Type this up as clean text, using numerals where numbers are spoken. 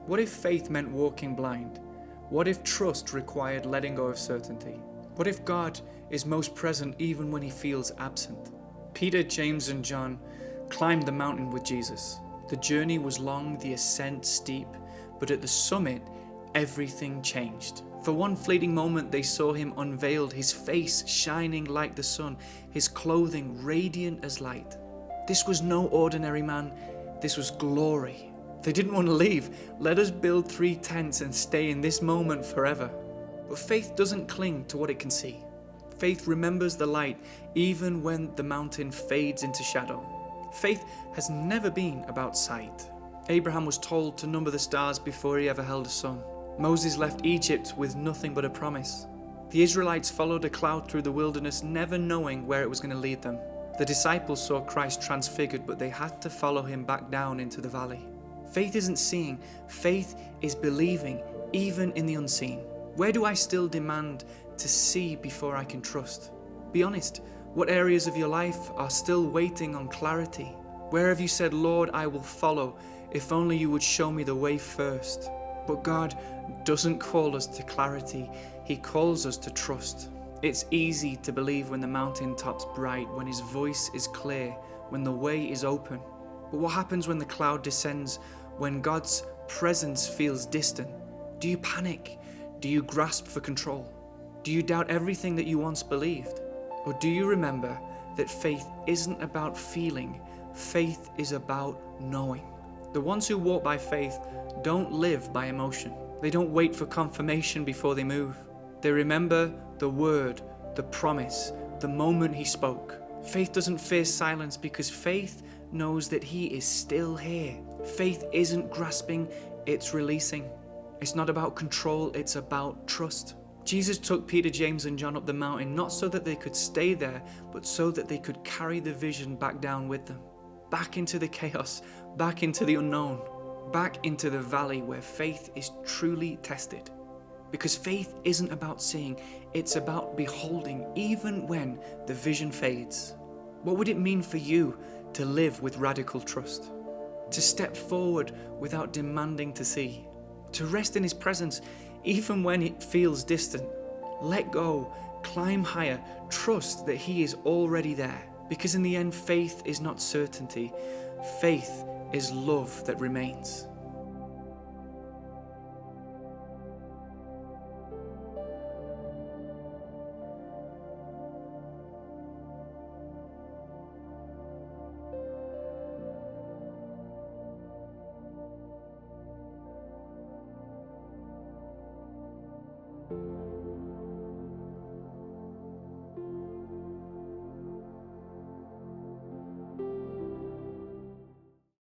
What if faith meant walking blind? What if trust required letting go of certainty? What if God is most present even when he feels absent? Peter, James, and John climbed the mountain with Jesus. The journey was long, the ascent steep, but at the summit, everything changed. For one fleeting moment, they saw him unveiled, his face shining like the sun, his clothing radiant as light. This was no ordinary man, this was glory. They didn't want to leave. Let us build 3 tents and stay in this moment forever. But faith doesn't cling to what it can see. Faith remembers the light even when the mountain fades into shadow. Faith has never been about sight. Abraham was told to number the stars before he ever held a son. Moses left Egypt with nothing but a promise. The Israelites followed a cloud through the wilderness, never knowing where it was going to lead them. The disciples saw Christ transfigured, but they had to follow him back down into the valley. Faith isn't seeing, faith is believing, even in the unseen. Where do I still demand to see before I can trust? Be honest, what areas of your life are still waiting on clarity? Where have you said, Lord, I will follow, if only you would show me the way first? But God doesn't call us to clarity, he calls us to trust. It's easy to believe when the mountaintop's bright, when his voice is clear, when the way is open. But what happens when the cloud descends, when God's presence feels distant? Do you panic? Do you grasp for control? Do you doubt everything that you once believed? Or do you remember that faith isn't about feeling, faith is about knowing? The ones who walk by faith don't live by emotion. They don't wait for confirmation before they move. They remember the word, the promise, the moment he spoke. Faith doesn't fear silence because faith knows that he is still here. Faith isn't grasping, it's releasing. It's not about control, it's about trust. Jesus took Peter, James, and John up the mountain, not so that they could stay there, but so that they could carry the vision back down with them. Back into the chaos, back into the unknown, back into the valley where faith is truly tested. Because faith isn't about seeing, it's about beholding even when the vision fades. What would it mean for you to live with radical trust? To step forward without demanding to see? To rest in his presence even when it feels distant? Let go, climb higher, trust that he is already there. Because in the end, faith is not certainty, faith is love that remains.